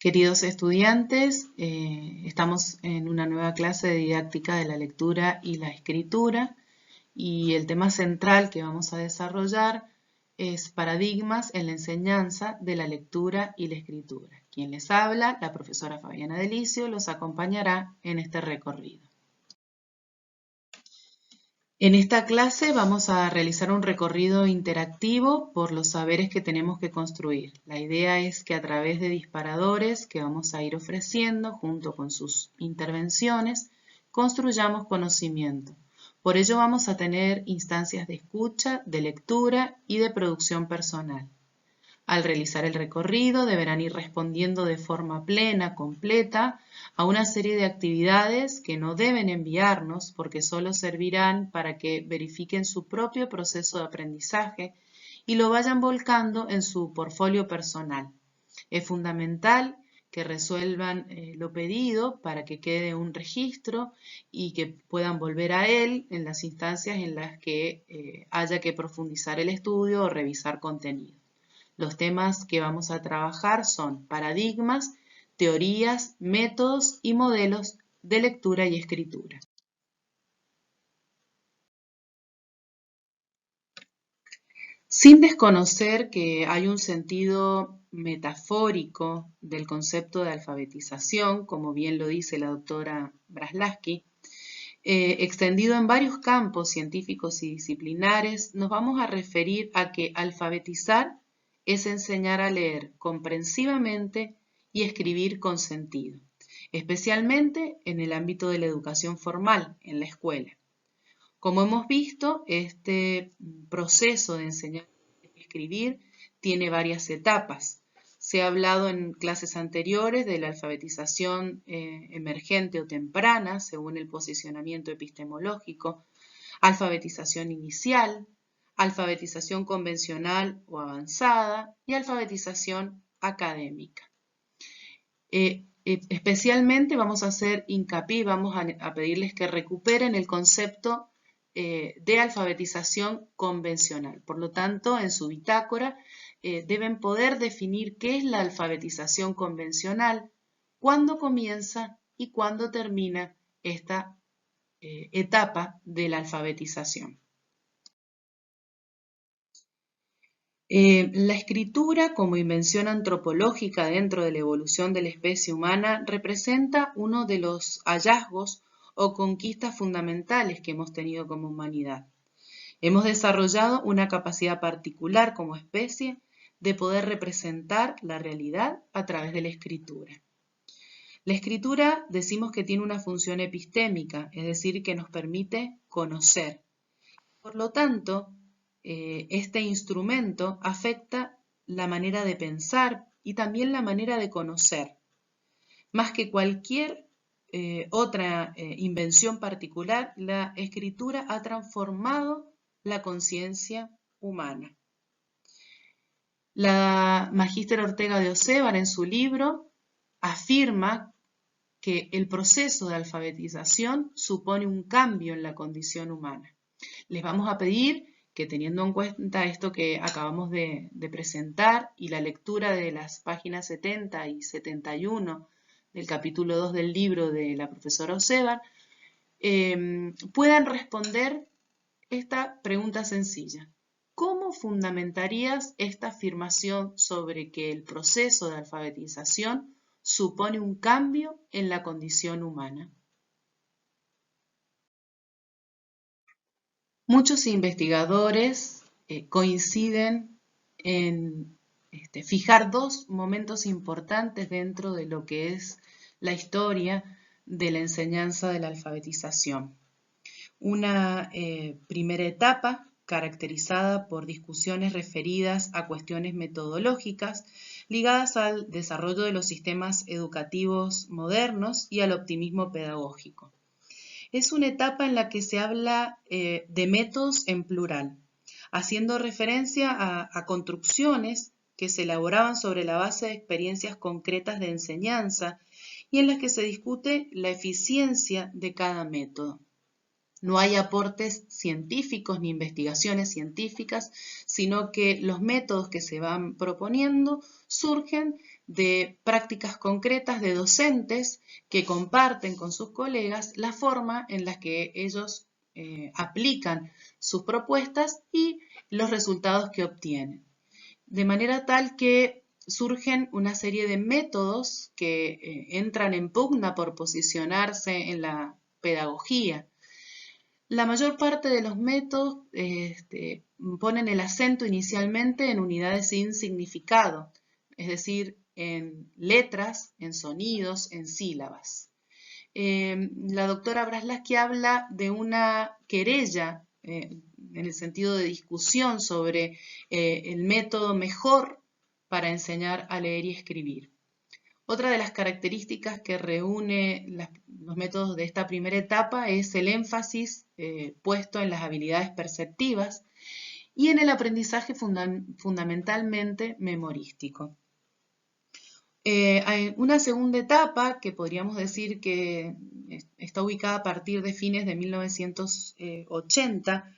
Queridos estudiantes, estamos en una nueva clase de didáctica de la lectura y la escritura y el tema central que vamos a desarrollar es paradigmas en la enseñanza de la lectura y la escritura. Quien les habla, la profesora Fabiana Delicio, los acompañará en este recorrido. En esta clase vamos a realizar un recorrido interactivo por los saberes que tenemos que construir. La idea es que a través de disparadores que vamos a ir ofreciendo junto con sus intervenciones, construyamos conocimiento. Por ello vamos a tener instancias de escucha, de lectura y de producción personal. Al realizar el recorrido deberán ir respondiendo de forma plena, completa, a una serie de actividades que no deben enviarnos porque solo servirán para que verifiquen su propio proceso de aprendizaje y lo vayan volcando en su portfolio personal. Es fundamental que resuelvan lo pedido para que quede un registro y que puedan volver a él en las instancias en las que haya que profundizar el estudio o revisar contenido. Los temas que vamos a trabajar son paradigmas, teorías, métodos y modelos de lectura y escritura. Sin desconocer que hay un sentido metafórico del concepto de alfabetización, como bien lo dice la doctora Braslavsky, extendido en varios campos científicos y disciplinares, nos vamos a referir a que alfabetizar es enseñar a leer comprensivamente y escribir con sentido, especialmente en el ámbito de la educación formal, en la escuela. Como hemos visto, este proceso de enseñar y escribir tiene varias etapas. Se ha hablado en clases anteriores de la alfabetización emergente o temprana, según el posicionamiento epistemológico, alfabetización inicial, alfabetización convencional o avanzada y alfabetización académica. Especialmente vamos a hacer hincapié, vamos a pedirles que recuperen el concepto de alfabetización convencional. Por lo tanto, en su bitácora deben poder definir qué es la alfabetización convencional, cuándo comienza y cuándo termina esta etapa de la alfabetización. La escritura como invención antropológica dentro de la evolución de la especie humana representa uno de los hallazgos o conquistas fundamentales que hemos tenido como humanidad. Hemos desarrollado una capacidad particular como especie de poder representar la realidad a través de la escritura. La escritura decimos que tiene una función epistémica, es decir, que nos permite conocer. Por lo tanto, este instrumento afecta la manera de pensar y también la manera de conocer. Más que cualquier otra invención particular, la escritura ha transformado la conciencia humana. La magíster Ortega de Océvar en su libro afirma que el proceso de alfabetización supone un cambio en la condición humana. Les vamos a pedir que teniendo en cuenta esto que acabamos de presentar y la lectura de las páginas 70 y 71 del capítulo 2 del libro de la profesora Océvar, puedan responder esta pregunta sencilla. ¿Cómo fundamentarías esta afirmación sobre que el proceso de alfabetización supone un cambio en la condición humana? Muchos investigadores coinciden en fijar dos momentos importantes dentro de lo que es la historia de la enseñanza de la alfabetización. Una primera etapa caracterizada por discusiones referidas a cuestiones metodológicas ligadas al desarrollo de los sistemas educativos modernos y al optimismo pedagógico. Es una etapa en la que se habla de métodos en plural, haciendo referencia a construcciones que se elaboraban sobre la base de experiencias concretas de enseñanza y en las que se discute la eficiencia de cada método. No hay aportes científicos ni investigaciones científicas, sino que los métodos que se van proponiendo surgen de prácticas concretas de docentes que comparten con sus colegas la forma en la que ellos aplican sus propuestas y los resultados que obtienen. De manera tal que surgen una serie de métodos que entran en pugna por posicionarse en la pedagogía. La mayor parte de los métodos ponen el acento inicialmente en unidades sin significado, es decir, en letras, en sonidos, en sílabas. La doctora Braslavsky habla de una querella en el sentido de discusión sobre el método mejor para enseñar a leer y escribir. Otra de las características que reúne los métodos de esta primera etapa es el énfasis puesto en las habilidades perceptivas y en el aprendizaje fundamentalmente memorístico. Hay una segunda etapa que podríamos decir que está ubicada a partir de fines de 1980,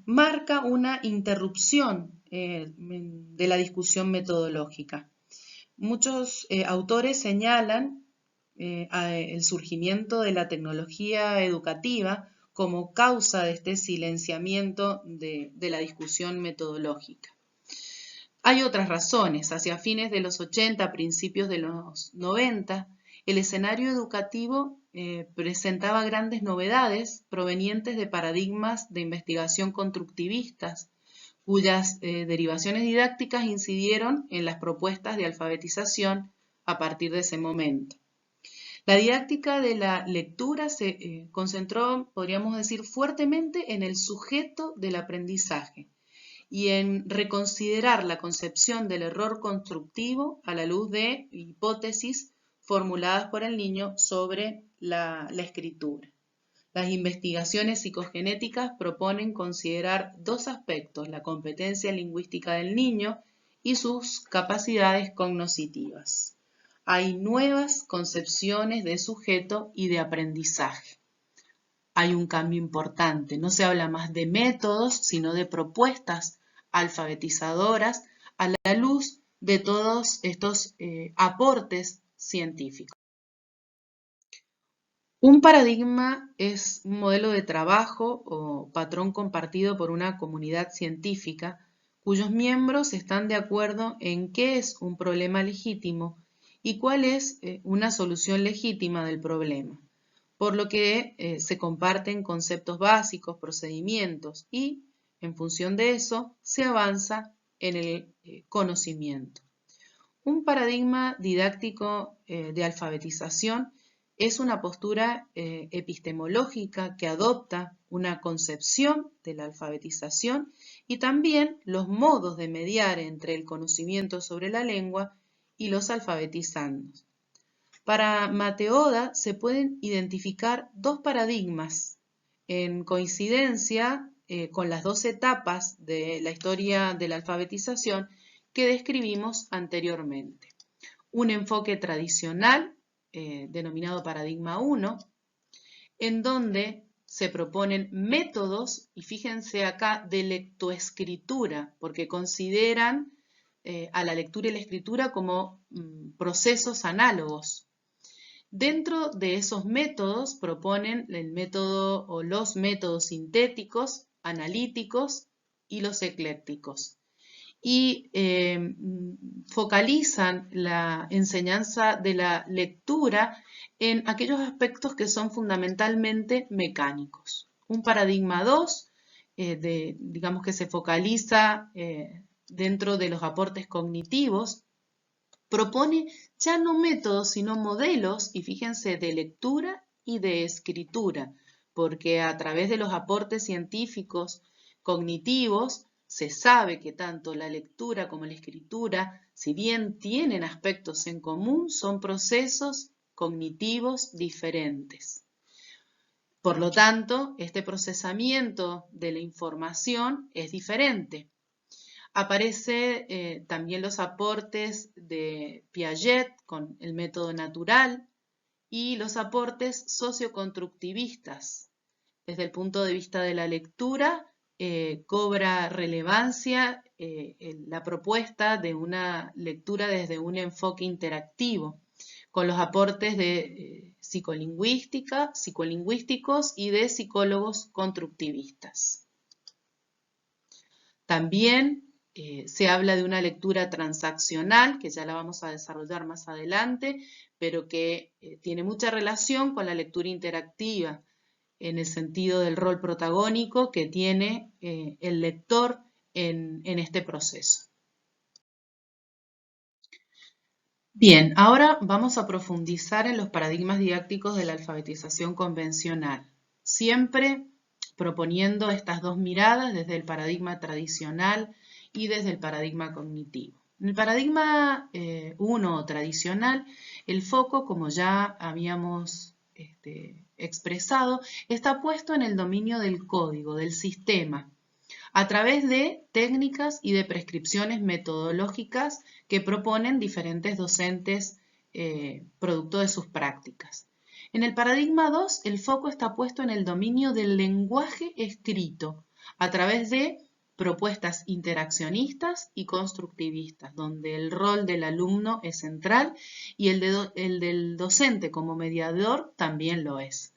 marca una interrupción de la discusión metodológica. Muchos autores señalan el surgimiento de la tecnología educativa como causa de este silenciamiento de la discusión metodológica. Hay otras razones. Hacia fines de los 80, principios de los 90, el escenario educativo presentaba grandes novedades provenientes de paradigmas de investigación constructivistas, cuyas derivaciones didácticas incidieron en las propuestas de alfabetización a partir de ese momento. La didáctica de la lectura se concentró, podríamos decir, fuertemente en el sujeto del aprendizaje y en reconsiderar la concepción del error constructivo a la luz de hipótesis formuladas por el niño sobre la escritura. Las investigaciones psicogenéticas proponen considerar dos aspectos, la competencia lingüística del niño y sus capacidades cognitivas. Hay nuevas concepciones de sujeto y de aprendizaje. Hay un cambio importante, no se habla más de métodos, sino de propuestas alfabetizadoras a la luz de todos estos aportes científicos. Un paradigma es un modelo de trabajo o patrón compartido por una comunidad científica cuyos miembros están de acuerdo en qué es un problema legítimo y cuál es una solución legítima del problema, por lo que se comparten conceptos básicos, procedimientos y, en función de eso, se avanza en el conocimiento. Un paradigma didáctico de alfabetización es una postura epistemológica que adopta una concepción de la alfabetización y también los modos de mediar entre el conocimiento sobre la lengua y los alfabetizandos. Para Mateoda se pueden identificar dos paradigmas en coincidencia con las dos etapas de la historia de la alfabetización que describimos anteriormente. Un enfoque tradicional, denominado paradigma 1, en donde se proponen métodos, y fíjense acá, de lectoescritura, porque consideran a la lectura y la escritura como procesos análogos. Dentro de esos métodos proponen el método o los métodos sintéticos, analíticos y los eclécticos. Y focalizan la enseñanza de la lectura en aquellos aspectos que son fundamentalmente mecánicos. Un paradigma 2, digamos que se focaliza dentro de los aportes cognitivos, propone ya no métodos, sino modelos, y fíjense, de lectura y de escritura, porque a través de los aportes científicos cognitivos se sabe que tanto la lectura como la escritura, si bien tienen aspectos en común, son procesos cognitivos diferentes. Por lo tanto, este procesamiento de la información es diferente. Aparecen también los aportes de Piaget con el método natural y los aportes socioconstructivistas desde el punto de vista de la lectura, cobra relevancia la propuesta de una lectura desde un enfoque interactivo, con los aportes de psicolingüísticos y de psicólogos constructivistas. También se habla de una lectura transaccional, que ya la vamos a desarrollar más adelante, pero que tiene mucha relación con la lectura interactiva, en el sentido del rol protagónico que tiene el lector en este proceso. Bien, ahora vamos a profundizar en los paradigmas didácticos de la alfabetización convencional, siempre proponiendo estas dos miradas desde el paradigma tradicional y desde el paradigma cognitivo. En el paradigma 1 tradicional, el foco, como ya habíamos expresado, está puesto en el dominio del código, del sistema, a través de técnicas y de prescripciones metodológicas que proponen diferentes docentes producto de sus prácticas. En el paradigma 2, el foco está puesto en el dominio del lenguaje escrito, a través de propuestas interaccionistas y constructivistas, donde el rol del alumno es central y el del docente como mediador también lo es.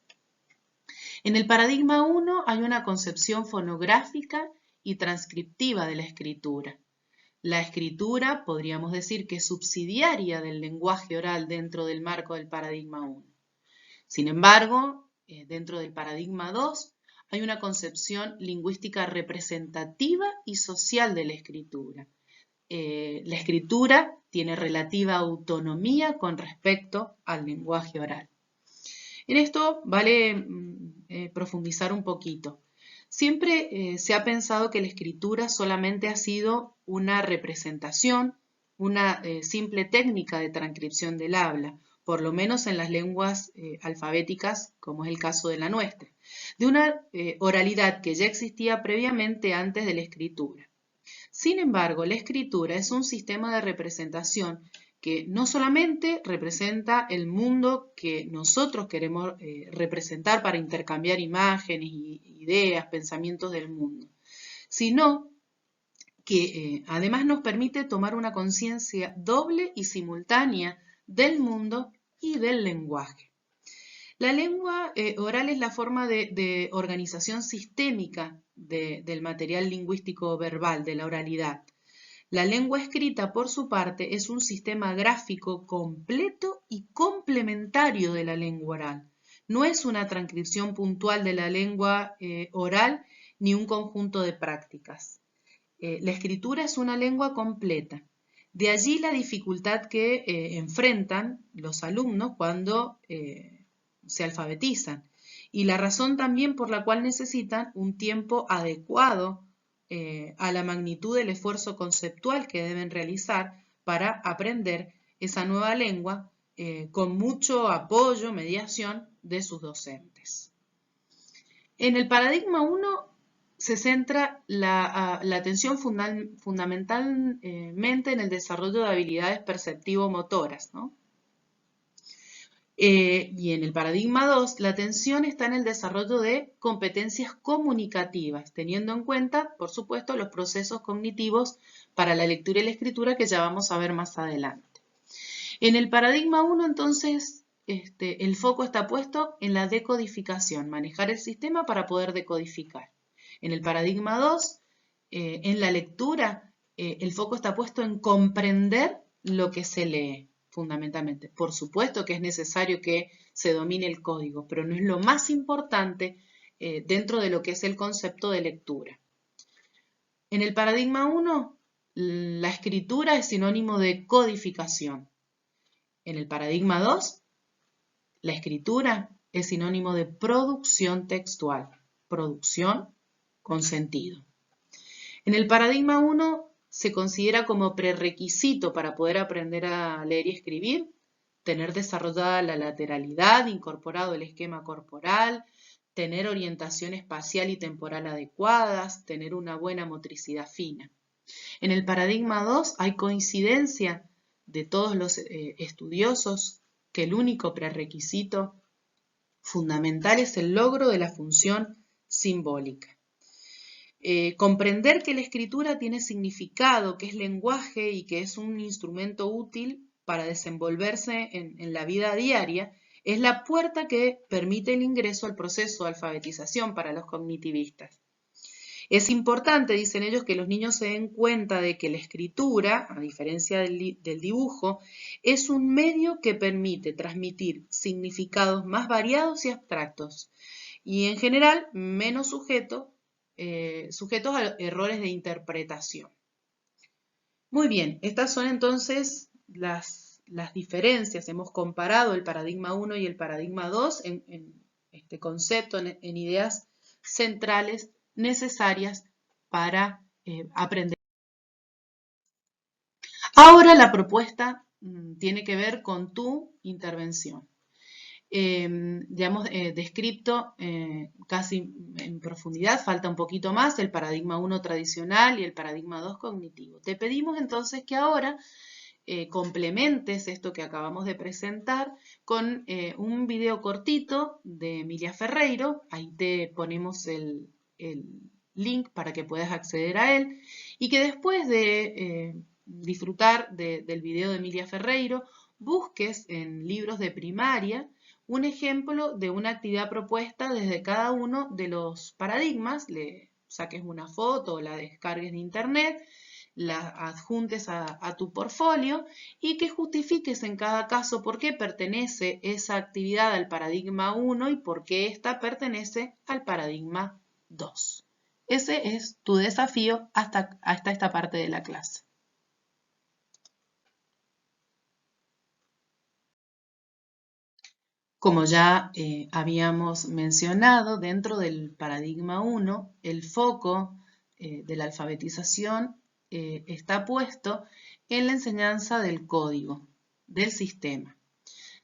En el paradigma 1 hay una concepción fonográfica y transcriptiva de la escritura. La escritura podríamos decir que es subsidiaria del lenguaje oral dentro del marco del paradigma 1. Sin embargo, dentro del paradigma 2 hay una concepción lingüística representativa y social de la escritura. La escritura tiene relativa autonomía con respecto al lenguaje oral. En esto vale profundizar un poquito. Siempre se ha pensado que la escritura solamente ha sido una representación, una simple técnica de transcripción del habla, por lo menos en las lenguas alfabéticas, como es el caso de la nuestra, de una oralidad que ya existía previamente antes de la escritura. Sin embargo, la escritura es un sistema de representación que no solamente representa el mundo que nosotros queremos representar para intercambiar imágenes, ideas, pensamientos del mundo, sino que además nos permite tomar una conciencia doble y simultánea del mundo y del lenguaje. La lengua oral es la forma de organización sistémica del material lingüístico verbal, de la oralidad. La lengua escrita, por su parte, es un sistema gráfico completo y complementario de la lengua oral. No es una transcripción puntual de la lengua oral ni un conjunto de prácticas. La escritura es una lengua completa. De allí la dificultad que enfrentan los alumnos cuando se alfabetizan y la razón también por la cual necesitan un tiempo adecuado a la magnitud del esfuerzo conceptual que deben realizar para aprender esa nueva lengua con mucho apoyo, mediación de sus docentes. En el paradigma 1 se centra la atención fundamentalmente en el desarrollo de habilidades perceptivo-motoras, ¿no? Y en el paradigma 2, la atención está en el desarrollo de competencias comunicativas, teniendo en cuenta, por supuesto, los procesos cognitivos para la lectura y la escritura que ya vamos a ver más adelante. En el paradigma 1, entonces, el foco está puesto en la decodificación, manejar el sistema para poder decodificar. En el paradigma 2, en la lectura, el foco está puesto en comprender lo que se lee. Fundamentalmente. Por supuesto que es necesario que se domine el código, pero no es lo más importante dentro de lo que es el concepto de lectura. En el paradigma 1, la escritura es sinónimo de codificación. En el paradigma 2, la escritura es sinónimo de producción textual, producción con sentido. En el paradigma 1, se considera como prerequisito para poder aprender a leer y escribir, tener desarrollada la lateralidad, incorporado el esquema corporal, tener orientación espacial y temporal adecuadas, tener una buena motricidad fina. En el paradigma 2 hay coincidencia de todos los estudiosos que el único prerequisito fundamental es el logro de la función simbólica. Comprender que la escritura tiene significado, que es lenguaje y que es un instrumento útil para desenvolverse en la vida diaria, es la puerta que permite el ingreso al proceso de alfabetización para los cognitivistas. Es importante, dicen ellos, que los niños se den cuenta de que la escritura, a diferencia del dibujo, es un medio que permite transmitir significados más variados y abstractos, y en general menos sujetos a errores de interpretación. Muy bien, estas son entonces las diferencias. Hemos comparado el paradigma 1 y el paradigma 2 en este concepto, en ideas centrales necesarias para aprender. Ahora la propuesta tiene que ver con tu intervención. Ya hemos descrito casi en profundidad, falta un poquito más, el paradigma 1 tradicional y el paradigma 2 cognitivo. Te pedimos entonces que ahora complementes esto que acabamos de presentar con un video cortito de Emilia Ferreiro. Ahí te ponemos el link para que puedas acceder a él, y que después de disfrutar del video de Emilia Ferreiro, busques en libros de primaria un ejemplo de una actividad propuesta desde cada uno de los paradigmas, le saques una foto o la descargues de internet, la adjuntes a tu portfolio y que justifiques en cada caso por qué pertenece esa actividad al paradigma 1 y por qué ésta pertenece al paradigma 2. Ese es tu desafío hasta esta parte de la clase. Como ya habíamos mencionado, dentro del paradigma 1, el foco de la alfabetización está puesto en la enseñanza del código, del sistema.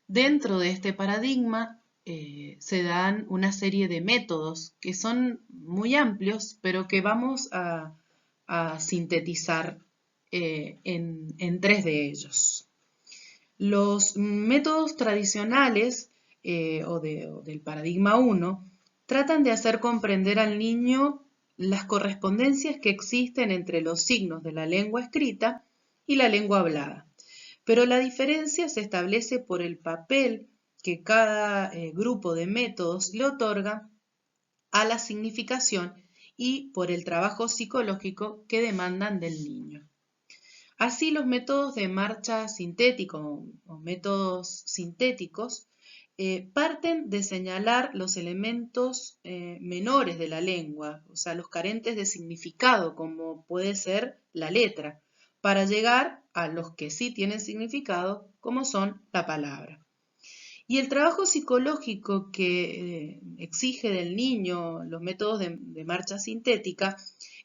Dentro de este paradigma se dan una serie de métodos que son muy amplios, pero que vamos a sintetizar en 3 de ellos. Los métodos tradicionales o del paradigma 1 tratan de hacer comprender al niño las correspondencias que existen entre los signos de la lengua escrita y la lengua hablada. Pero la diferencia se establece por el papel que cada grupo de métodos le otorga a la significación y por el trabajo psicológico que demandan del niño. Así, los métodos de marcha sintético o métodos sintéticos parten de señalar los elementos menores de la lengua, o sea, los carentes de significado, como puede ser la letra, para llegar a los que sí tienen significado, como son la palabra. Y el trabajo psicológico que exige del niño los métodos de marcha sintética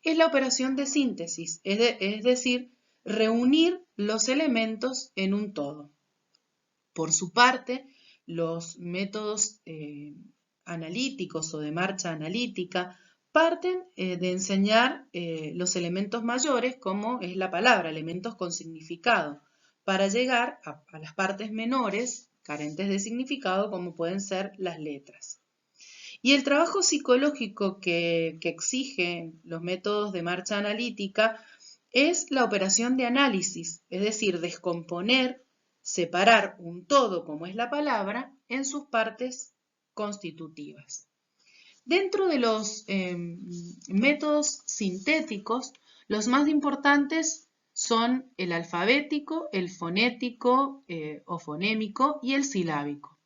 es la operación de síntesis, es decir, reunir los elementos en un todo. Por su parte, los métodos analíticos o de marcha analítica parten de enseñar los elementos mayores, como es la palabra, elementos con significado, para llegar a las partes menores, carentes de significado, como pueden ser las letras. Y el trabajo psicológico que exigen los métodos de marcha analítica es la operación de análisis, es decir, descomponer, separar un todo, como es la palabra, en sus partes constitutivas. Dentro de los métodos sintéticos, los más importantes son el alfabético, el fonético o fonémico y el silábico.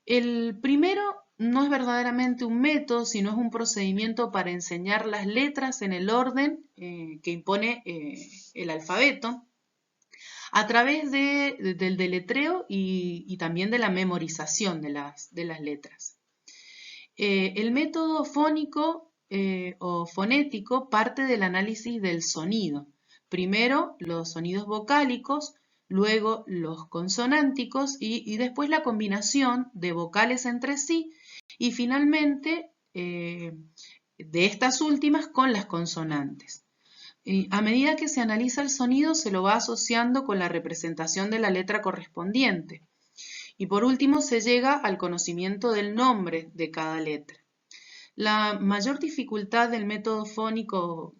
El primero no es verdaderamente un método, sino es un procedimiento para enseñar las letras en el orden que impone el alfabeto, a través del deletreo y también de la memorización de las letras. El método fónico o fonético parte del análisis del sonido. Primero los sonidos vocálicos, luego los consonánticos y después la combinación de vocales entre sí y finalmente de estas últimas con las consonantes. A medida que se analiza el sonido se lo va asociando con la representación de la letra correspondiente. Y por último se llega al conocimiento del nombre de cada letra. La mayor dificultad del método fónico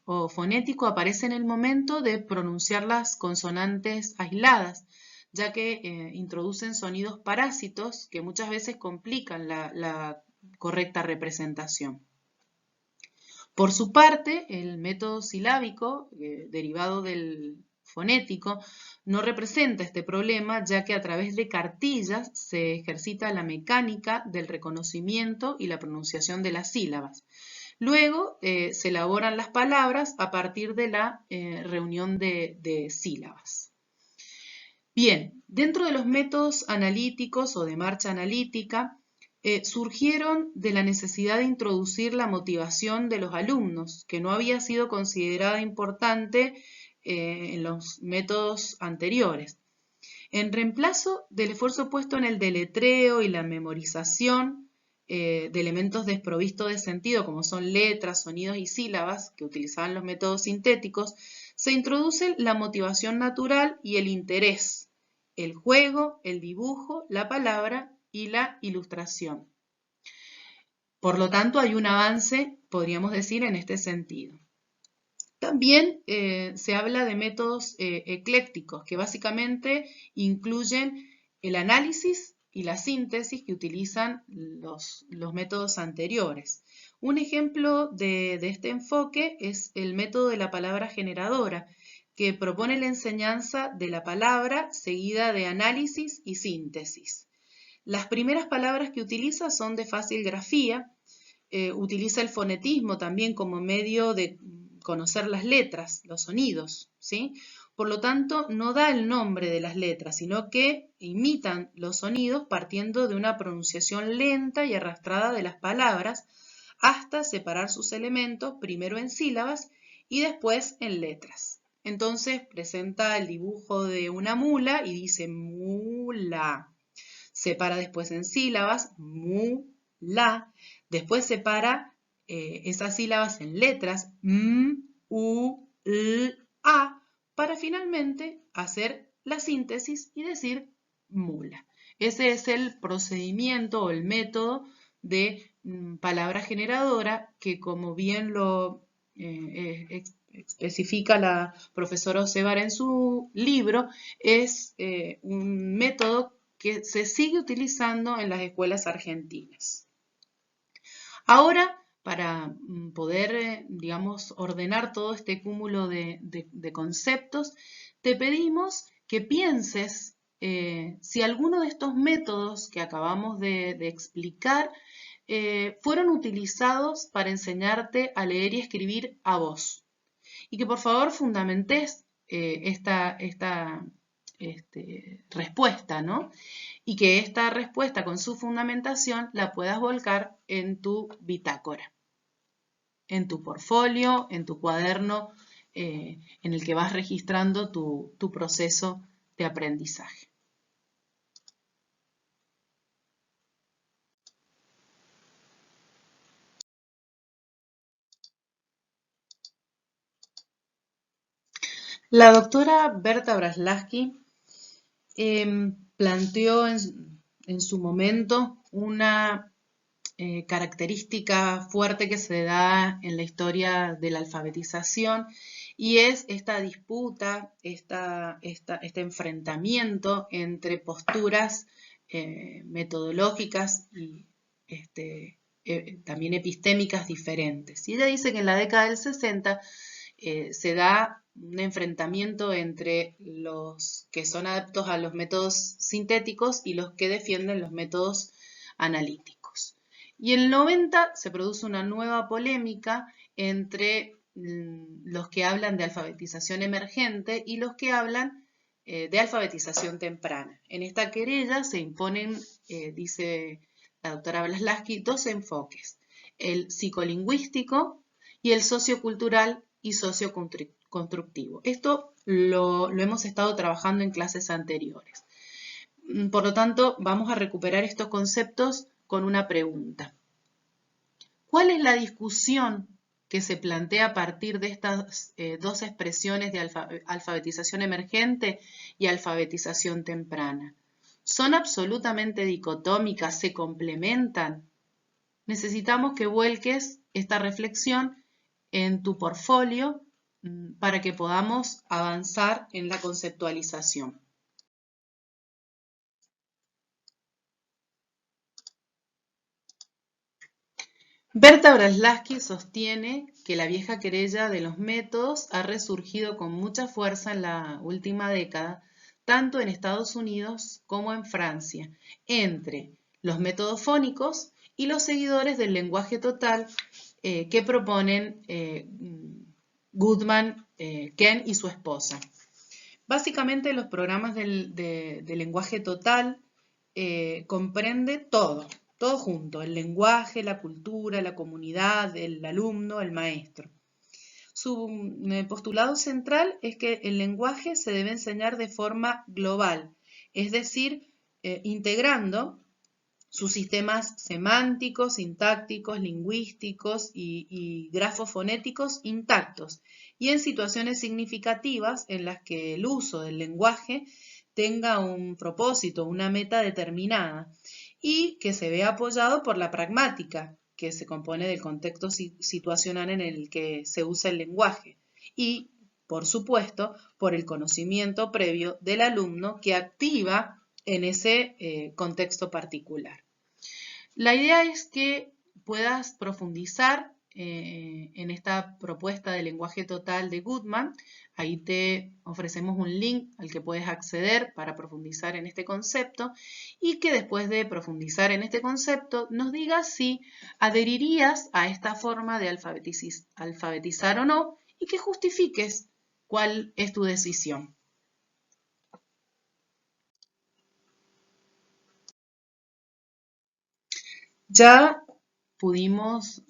o fonético aparece en el momento de pronunciar las consonantes aisladas, ya que introducen sonidos parásitos que muchas veces complican la correcta representación. Por su parte, el método silábico, derivado del fonético, no representa este problema, ya que a través de cartillas se ejercita la mecánica del reconocimiento y la pronunciación de las sílabas. Luego se elaboran las palabras a partir de la reunión de sílabas. Bien, dentro de los métodos analíticos o de marcha analítica, surgieron de la necesidad de introducir la motivación de los alumnos, que no había sido considerada importante en los métodos anteriores. En reemplazo del esfuerzo puesto en el deletreo y la memorización de elementos desprovistos de sentido, como son letras, sonidos y sílabas, que utilizaban los métodos sintéticos, se introduce la motivación natural y el interés, el juego, el dibujo, la palabra y la ilustración. Por lo tanto, hay un avance, podríamos decir, en este sentido. También se habla de métodos eclécticos, que básicamente incluyen el análisis y la síntesis que utilizan los métodos anteriores. Un ejemplo de este enfoque es el método de la palabra generadora, que propone la enseñanza de la palabra seguida de análisis y síntesis. Las primeras palabras que utiliza son de fácil grafía, utiliza el fonetismo también como medio de conocer las letras, los sonidos, ¿sí? Por lo tanto, no da el nombre de las letras, sino que imitan los sonidos partiendo de una pronunciación lenta y arrastrada de las palabras hasta separar sus elementos primero en sílabas y después en letras. Entonces presenta el dibujo de una mula y dice mula. Separa después en sílabas, mu, la. Después separa esas sílabas en letras, m, u, l, a, para finalmente hacer la síntesis y decir mula. Ese es el procedimiento o el método de palabra generadora que, como bien lo especifica la profesora Osevar en su libro, es un método que se sigue utilizando en las escuelas argentinas. Ahora, para poder, digamos, ordenar todo este cúmulo de conceptos, te pedimos que pienses si alguno de estos métodos que acabamos de explicar fueron utilizados para enseñarte a leer y escribir a vos. Y que por favor fundamentes esta respuesta, ¿no? Y que esta respuesta con su fundamentación la puedas volcar en tu bitácora, en tu portfolio, en tu cuaderno en el que vas registrando tu proceso de aprendizaje. La doctora Berta Braslavsky planteó en su momento una característica fuerte que se da en la historia de la alfabetización y es esta disputa, este enfrentamiento entre posturas metodológicas y también epistémicas diferentes. Y ella dice que en la década del 60 se da un enfrentamiento entre los que son adeptos a los métodos sintéticos y los que defienden los métodos analíticos. Y en el 90 se produce una nueva polémica entre los que hablan de alfabetización emergente y los que hablan de alfabetización temprana. En esta querella se imponen, dice la doctora Braslavsky, dos enfoques, el psicolingüístico y el sociocultural y socioconstructivo. Esto lo hemos estado trabajando en clases anteriores. Por lo tanto, vamos a recuperar estos conceptos con una pregunta. ¿Cuál es la discusión que se plantea a partir de estas dos expresiones de alfabetización emergente y alfabetización temprana? ¿Son absolutamente dicotómicas? ¿Se complementan? Necesitamos que vuelques esta reflexión en tu portfolio para que podamos avanzar en la conceptualización. Berta Braslavsky sostiene que la vieja querella de los métodos ha resurgido con mucha fuerza en la última década, tanto en Estados Unidos como en Francia, entre los métodos fónicos y los seguidores del lenguaje total que proponen Goodman, Ken y su esposa. Básicamente los programas de lenguaje total comprende todo junto, el lenguaje, la cultura, la comunidad, el alumno, el maestro. Su postulado central es que el lenguaje se debe enseñar de forma global, es decir, integrando sus sistemas semánticos, sintácticos, lingüísticos y grafofonéticos intactos, y en situaciones significativas en las que el uso del lenguaje tenga un propósito, una meta determinada, y que se vea apoyado por la pragmática, que se compone del contexto situacional en el que se usa el lenguaje, y, por supuesto, por el conocimiento previo del alumno que activa en ese contexto particular. La idea es que puedas profundizar en esta propuesta de lenguaje total de Goodman. Ahí te ofrecemos un link al que puedes acceder para profundizar en este concepto y que después de profundizar en este concepto nos digas si adherirías a esta forma de alfabetizar o no y que justifiques cuál es tu decisión. Ya pudimos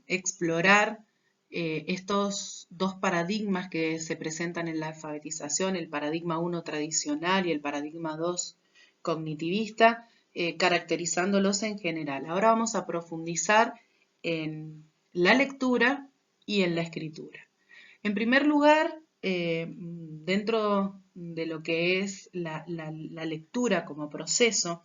explorar estos dos paradigmas que se presentan en la alfabetización, el paradigma 1 tradicional y el paradigma 2 cognitivista, caracterizándolos en general. Ahora vamos a profundizar en la lectura y en la escritura. En primer lugar, dentro de lo que es la lectura como proceso,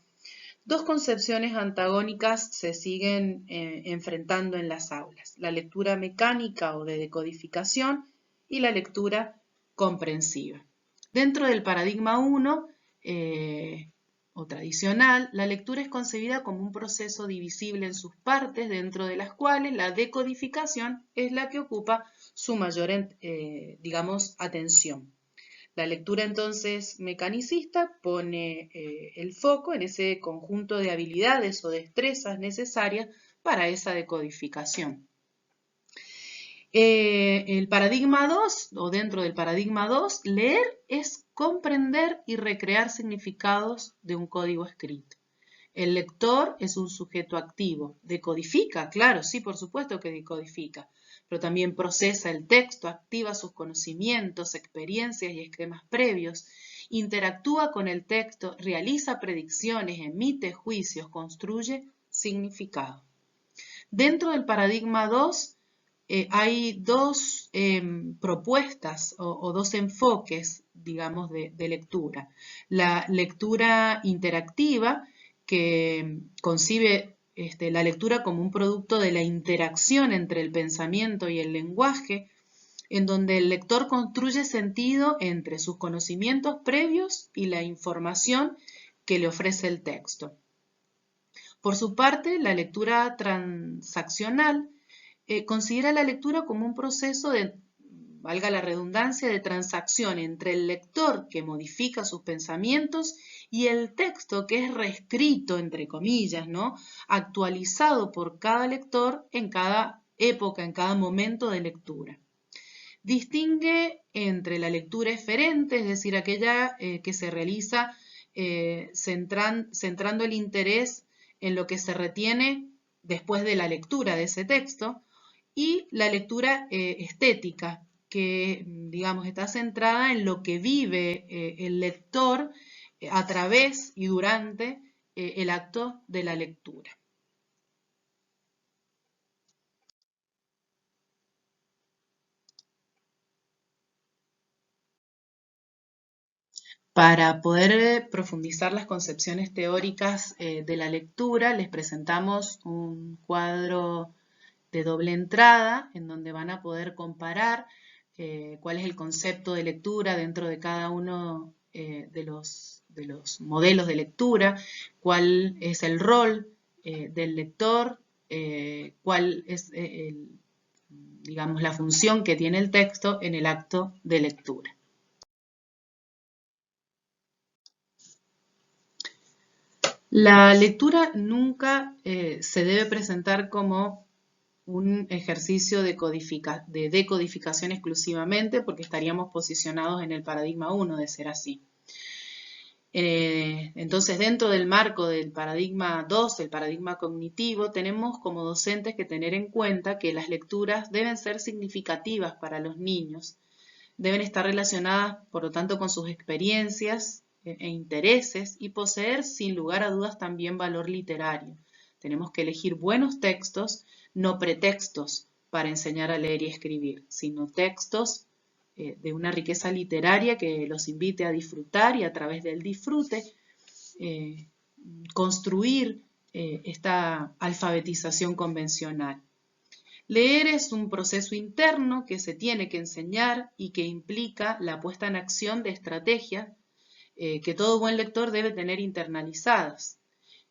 dos concepciones antagónicas se siguen enfrentando en las aulas, la lectura mecánica o de decodificación y la lectura comprensiva. Dentro del paradigma 1 o tradicional, la lectura es concebida como un proceso divisible en sus partes, dentro de las cuales la decodificación es la que ocupa su mayor, atención. La lectura entonces mecanicista pone el foco en ese conjunto de habilidades o destrezas necesarias para esa decodificación. El paradigma 2, o dentro del paradigma 2, leer es comprender y recrear significados de un código escrito. El lector es un sujeto activo. ¿Decodifica? Claro, sí, por supuesto que decodifica, pero también procesa el texto, activa sus conocimientos, experiencias y esquemas previos, interactúa con el texto, realiza predicciones, emite juicios, construye significado. Dentro del paradigma 2 hay dos propuestas o dos enfoques, digamos, de lectura. La lectura interactiva, que concibe la lectura como un producto de la interacción entre el pensamiento y el lenguaje, en donde el lector construye sentido entre sus conocimientos previos y la información que le ofrece el texto. Por su parte, la lectura transaccional considera la lectura como un proceso de, valga la redundancia, de transacción entre el lector que modifica sus pensamientos y el texto que es reescrito, entre comillas, ¿no? Actualizado por cada lector en cada época, en cada momento de lectura. Distingue entre la lectura eferente, es decir, aquella que se realiza centrando el interés en lo que se retiene después de la lectura de ese texto, y la lectura estética, que digamos está centrada en lo que vive el lector a través y durante el acto de la lectura. Para poder profundizar las concepciones teóricas de la lectura, les presentamos un cuadro de doble entrada en donde van a poder comparar cuál es el concepto de lectura dentro de cada uno de los modelos de lectura, cuál es el rol del lector, cuál es digamos, la función que tiene el texto en el acto de lectura. La lectura nunca se debe presentar como un ejercicio de decodificación exclusivamente, porque estaríamos posicionados en el paradigma 1 de ser así. Entonces, dentro del marco del paradigma 2, el paradigma cognitivo, tenemos como docentes que tener en cuenta que las lecturas deben ser significativas para los niños, deben estar relacionadas, por lo tanto, con sus experiencias e intereses y poseer, sin lugar a dudas, también valor literario. Tenemos que elegir buenos textos, no pretextos para enseñar a leer y escribir, sino textos de una riqueza literaria que los invite a disfrutar y a través del disfrute construir esta alfabetización convencional. Leer es un proceso interno que se tiene que enseñar y que implica la puesta en acción de estrategias que todo buen lector debe tener internalizadas.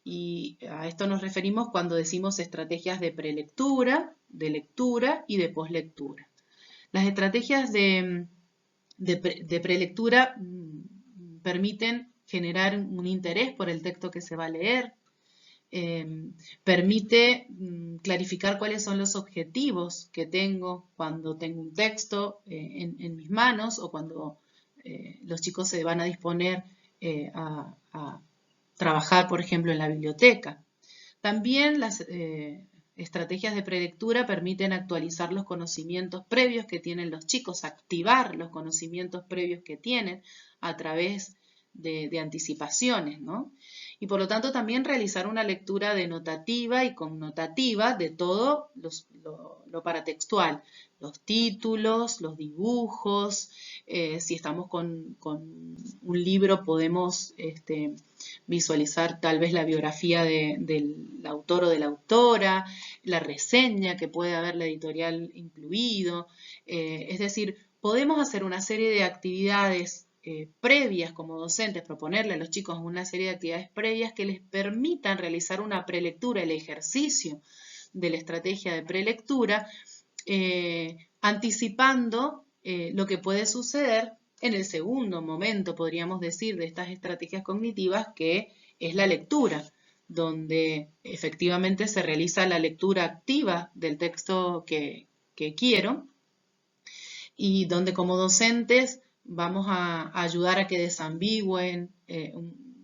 Y a esto nos referimos cuando decimos estrategias de prelectura, de lectura y de poslectura. Las estrategias de prelectura permiten generar un interés por el texto que se va a leer, permite clarificar cuáles son los objetivos que tengo cuando tengo un texto en mis manos o cuando los chicos se van a disponer a trabajar, por ejemplo, en la biblioteca. También las estrategias de prelectura permiten actualizar los conocimientos previos que tienen los chicos, activar los conocimientos previos que tienen a través de anticipaciones, ¿no? Y por lo tanto también realizar una lectura denotativa y connotativa de todo lo paratextual, los títulos, los dibujos, si estamos con un libro podemos visualizar tal vez la biografía del autor o de la autora, la reseña que puede haber la editorial incluido, es decir, podemos hacer una serie de actividades previas como docentes, proponerle a los chicos una serie de actividades previas que les permitan realizar una prelectura, el ejercicio de la estrategia de prelectura, anticipando lo que puede suceder en el segundo momento, podríamos decir, de estas estrategias cognitivas, que es la lectura, donde efectivamente se realiza la lectura activa del texto que quiero y donde como docentes vamos a ayudar a que desambigüen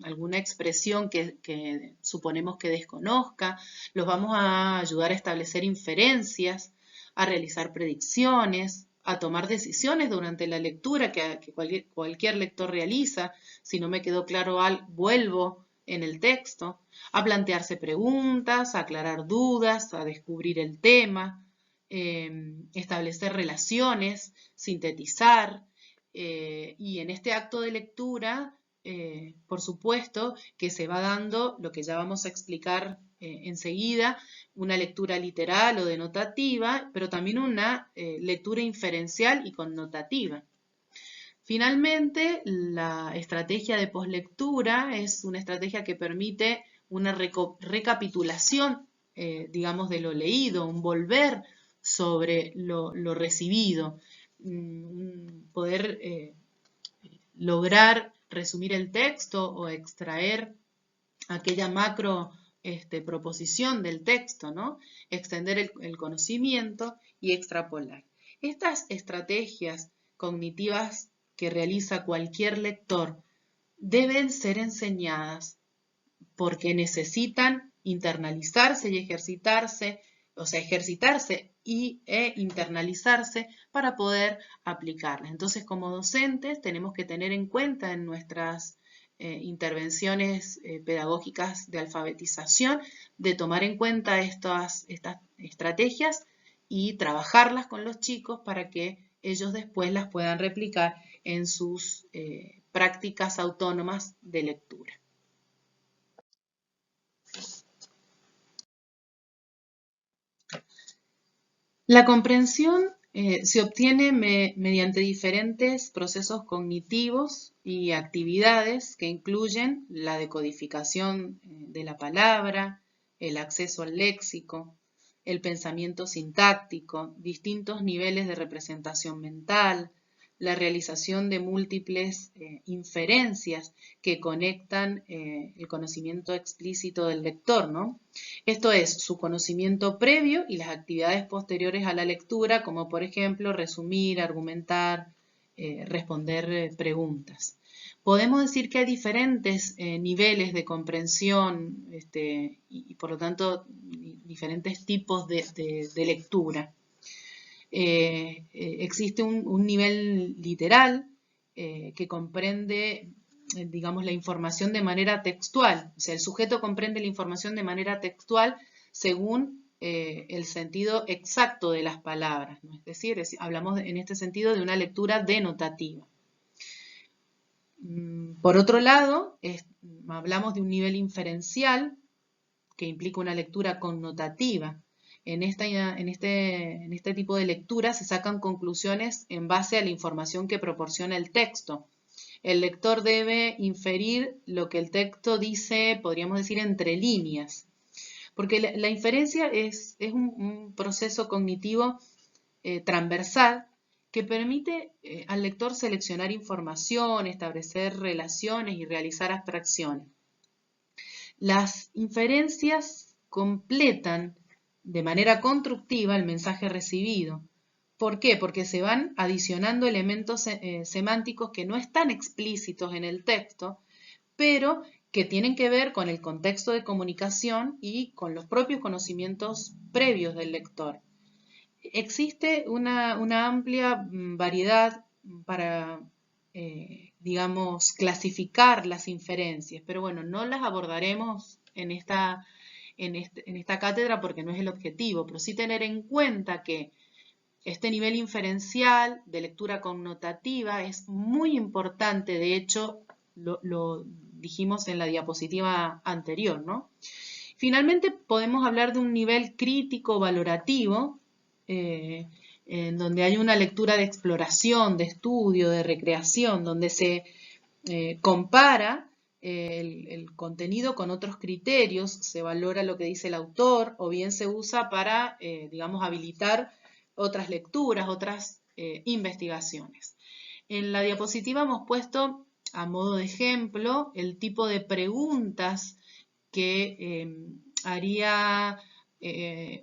alguna expresión que suponemos que desconozca, los vamos a ayudar a establecer inferencias, a realizar predicciones, a tomar decisiones durante la lectura que cualquier lector realiza. Si no me quedó claro algo, vuelvo en el texto, a plantearse preguntas, a aclarar dudas, a descubrir el tema, establecer relaciones, sintetizar, y en este acto de lectura, por supuesto, que se va dando lo que ya vamos a explicar enseguida, una lectura literal o denotativa, pero también una lectura inferencial y connotativa. Finalmente, la estrategia de poslectura es una estrategia que permite una recapitulación, digamos, de lo leído, un volver sobre lo recibido, poder lograr resumir el texto o extraer aquella macro proposición del texto, ¿no? Extender el conocimiento y extrapolar. Estas estrategias cognitivas que realiza cualquier lector deben ser enseñadas porque necesitan internalizarse y ejercitarse, o sea, ejercitarse e internalizarse para poder aplicarlas. Entonces, como docentes, tenemos que tener en cuenta en nuestras intervenciones pedagógicas de alfabetización, de tomar en cuenta estas estrategias y trabajarlas con los chicos para que ellos después las puedan replicar en sus prácticas autónomas de lectura. La comprensión se obtiene mediante diferentes procesos cognitivos y actividades que incluyen la decodificación de la palabra, el acceso al léxico, el pensamiento sintáctico, distintos niveles de representación mental, la realización de múltiples inferencias que conectan el conocimiento explícito del lector, ¿no? Esto es, su conocimiento previo y las actividades posteriores a la lectura, como por ejemplo resumir, argumentar, responder preguntas. Podemos decir que hay diferentes niveles de comprensión y por lo tanto diferentes tipos de lectura. Existe un nivel literal que comprende, digamos, la información de manera textual. O sea, el sujeto comprende la información de manera textual según el sentido exacto de las palabras, ¿no? Es decir, hablamos en este sentido de una lectura denotativa. Por otro lado, hablamos de un nivel inferencial que implica una lectura connotativa. En este tipo de lectura se sacan conclusiones en base a la información que proporciona el texto. El lector debe inferir lo que el texto dice, podríamos decir, entre líneas. Porque la inferencia es un proceso cognitivo transversal que permite al lector seleccionar información, establecer relaciones y realizar abstracciones. Las inferencias completan de manera constructiva el mensaje recibido. ¿Por qué? Porque se van adicionando elementos semánticos que no están explícitos en el texto, pero que tienen que ver con el contexto de comunicación y con los propios conocimientos previos del lector. Existe una amplia variedad para, digamos, clasificar las inferencias, pero bueno, no las abordaremos en esta cátedra porque no es el objetivo, pero sí tener en cuenta que este nivel inferencial de lectura connotativa es muy importante, de hecho, lo dijimos en la diapositiva anterior, ¿no? Finalmente, podemos hablar de un nivel crítico valorativo, en donde hay una lectura de exploración, de estudio, de recreación, donde se compara el contenido con otros criterios, se valora lo que dice el autor o bien se usa para, digamos, habilitar otras lecturas, otras investigaciones. En la diapositiva hemos puesto a modo de ejemplo el tipo de preguntas que haría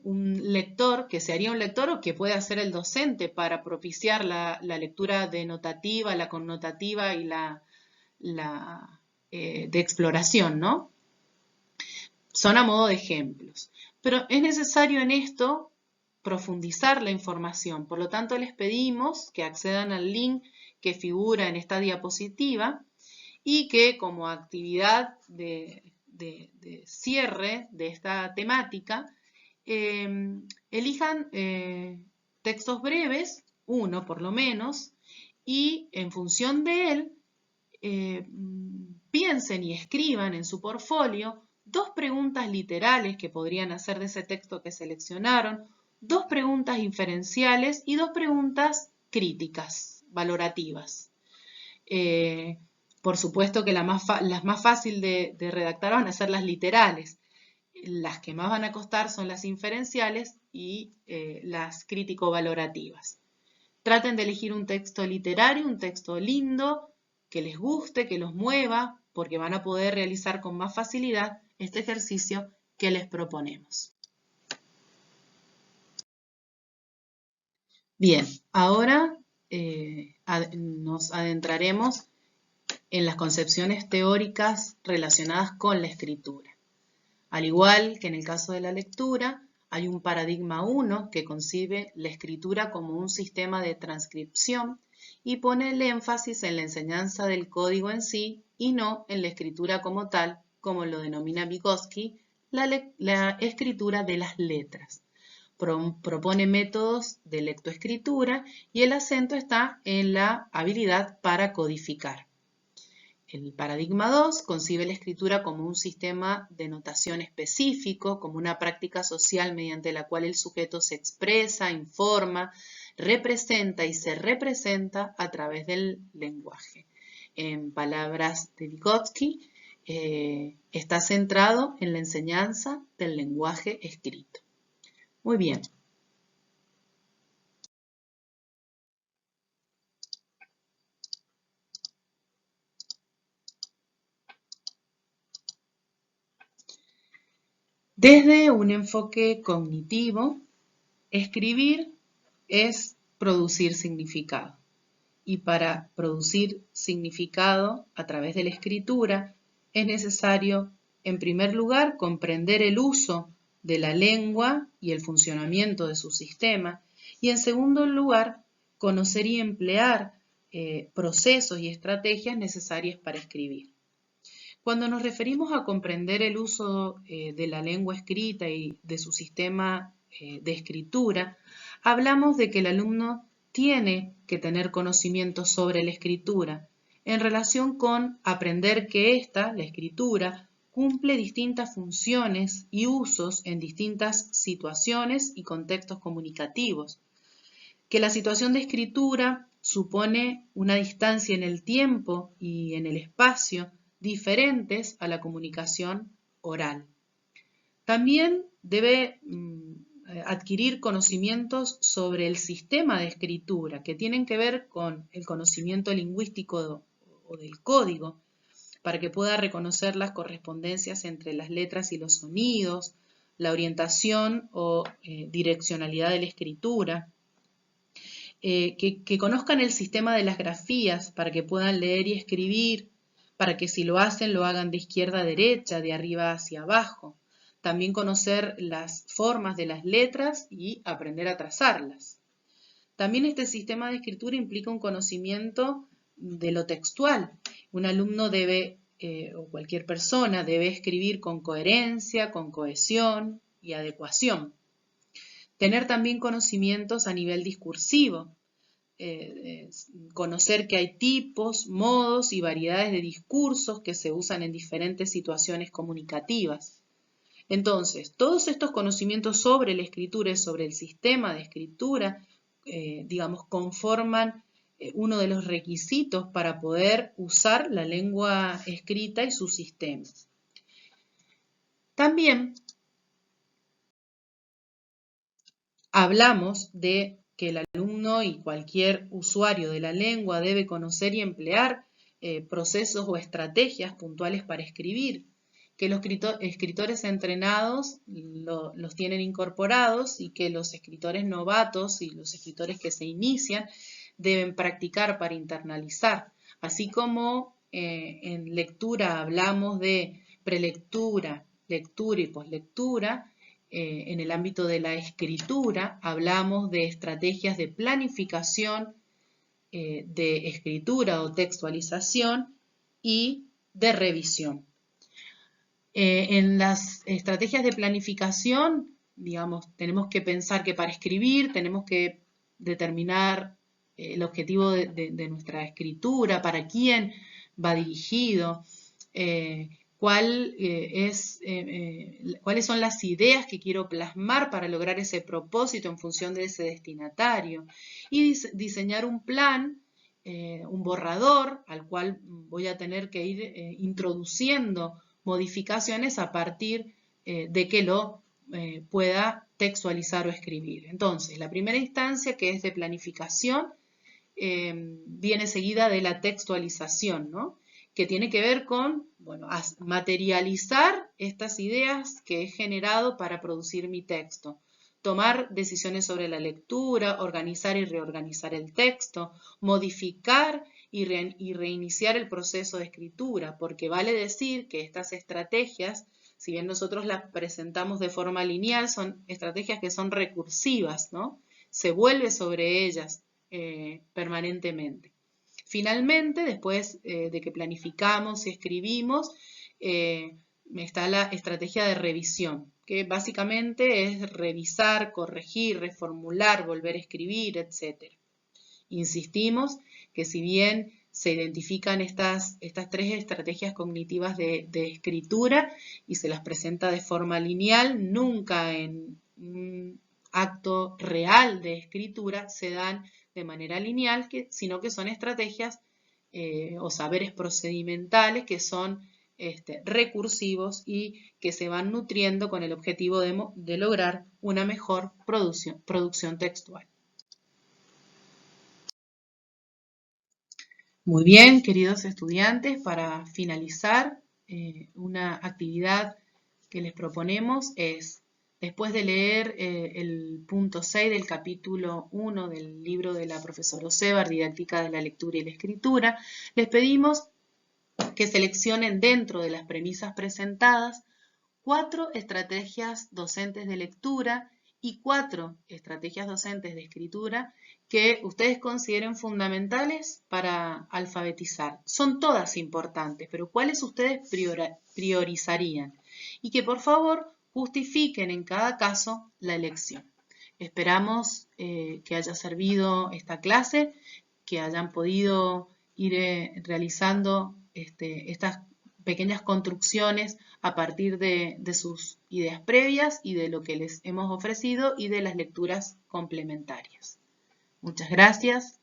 un lector, que se haría un lector o que puede hacer el docente para propiciar la lectura denotativa, la connotativa y la de exploración, ¿no? Son a modo de ejemplos. Pero es necesario en esto profundizar la información. Por lo tanto, les pedimos que accedan al link que figura en esta diapositiva y que como actividad de cierre de esta temática, elijan textos breves, uno por lo menos, y en función de él, piensen y escriban en su portfolio 2 preguntas literales que podrían hacer de ese texto que seleccionaron, 2 preguntas inferenciales y 2 preguntas críticas, valorativas. Por supuesto que las más fáciles de redactar van a ser las literales. Las que más van a costar son las inferenciales y las crítico-valorativas. Traten de elegir un texto literario, un texto lindo, que les guste, que los mueva, porque van a poder realizar con más facilidad este ejercicio que les proponemos. Bien, ahora nos adentraremos en las concepciones teóricas relacionadas con la escritura. Al igual que en el caso de la lectura, hay un paradigma 1 que concibe la escritura como un sistema de transcripción y pone el énfasis en la enseñanza del código en sí y no en la escritura como tal, como lo denomina Vygotsky, la escritura de las letras. propone métodos de lectoescritura y el acento está en la habilidad para codificar. El paradigma 2 concibe la escritura como un sistema de notación específico, como una práctica social mediante la cual el sujeto se expresa, informa, representa y se representa a través del lenguaje. En palabras de Vygotsky, está centrado en la enseñanza del lenguaje escrito. Muy bien. Desde un enfoque cognitivo, escribir es producir significado. Y para producir significado a través de la escritura es necesario, en primer lugar, comprender el uso de la lengua y el funcionamiento de su sistema, y en segundo lugar, conocer y emplear procesos y estrategias necesarias para escribir. Cuando nos referimos a comprender el uso de la lengua escrita y de su sistema de escritura, hablamos de que el alumno tiene que tener conocimiento sobre la escritura en relación con aprender que esta, la escritura, cumple distintas funciones y usos en distintas situaciones y contextos comunicativos, que la situación de escritura supone una distancia en el tiempo y en el espacio diferentes a la comunicación oral. También debe adquirir conocimientos sobre el sistema de escritura que tienen que ver con el conocimiento lingüístico o del código para que pueda reconocer las correspondencias entre las letras y los sonidos, la orientación o direccionalidad de la escritura, que conozcan el sistema de las grafías para que puedan leer y escribir, para que si lo hacen lo hagan de izquierda a derecha, de arriba hacia abajo. También conocer las formas de las letras y aprender a trazarlas. También este sistema de escritura implica un conocimiento de lo textual. Un alumno debe, o cualquier persona, debe escribir con coherencia, con cohesión y adecuación. Tener también conocimientos a nivel discursivo, conocer que hay tipos, modos y variedades de discursos que se usan en diferentes situaciones comunicativas. Entonces, todos estos conocimientos sobre la escritura y sobre el sistema de escritura, conforman uno de los requisitos para poder usar la lengua escrita y sus sistemas. También hablamos de que el alumno y cualquier usuario de la lengua debe conocer y emplear procesos o estrategias puntuales para escribir, que los escritores entrenados los tienen incorporados y que los escritores novatos y los escritores que se inician deben practicar para internalizar, así como en lectura hablamos de prelectura, lectura y poslectura. En el ámbito de la escritura hablamos de estrategias de planificación, de escritura o textualización y de revisión. En las estrategias de planificación, tenemos que pensar que para escribir tenemos que determinar el objetivo de nuestra escritura, para quién va dirigido, cuáles son las ideas que quiero plasmar para lograr ese propósito en función de ese destinatario, y diseñar un plan, un borrador al cual voy a tener que ir introduciendo modificaciones a partir de que lo pueda textualizar o escribir. Entonces, la primera instancia, que es de planificación, viene seguida de la textualización, ¿no? Que tiene que ver con, materializar estas ideas que he generado para producir mi texto, tomar decisiones sobre la lectura, organizar y reorganizar el texto, modificar y reiniciar el proceso de escritura, porque vale decir que estas estrategias, si bien nosotros las presentamos de forma lineal, son estrategias que son recursivas, ¿no? Se vuelve sobre ellas permanentemente. Finalmente, después de que planificamos y escribimos, está la estrategia de revisión, que básicamente es revisar, corregir, reformular, volver a escribir, etc. Insistimos que si bien se identifican estas tres estrategias cognitivas de escritura y se las presenta de forma lineal, nunca en un acto real de escritura se dan de manera lineal, sino que son estrategias o saberes procedimentales que son recursivos y que se van nutriendo con el objetivo de lograr una mejor producción textual. Muy bien, queridos estudiantes, para finalizar, una actividad que les proponemos es, después de leer el punto 6 del capítulo 1 del libro de la profesora Osebar, Didáctica de la Lectura y la Escritura, les pedimos que seleccionen dentro de las premisas presentadas 4 estrategias docentes de lectura y 4 estrategias docentes de escritura que ustedes consideren fundamentales para alfabetizar. Son todas importantes, pero ¿cuáles ustedes priorizarían? Y que por favor justifiquen en cada caso la elección. Esperamos que haya servido esta clase, que hayan podido ir realizando estas pequeñas construcciones a partir de sus ideas previas y de lo que les hemos ofrecido y de las lecturas complementarias. Muchas gracias.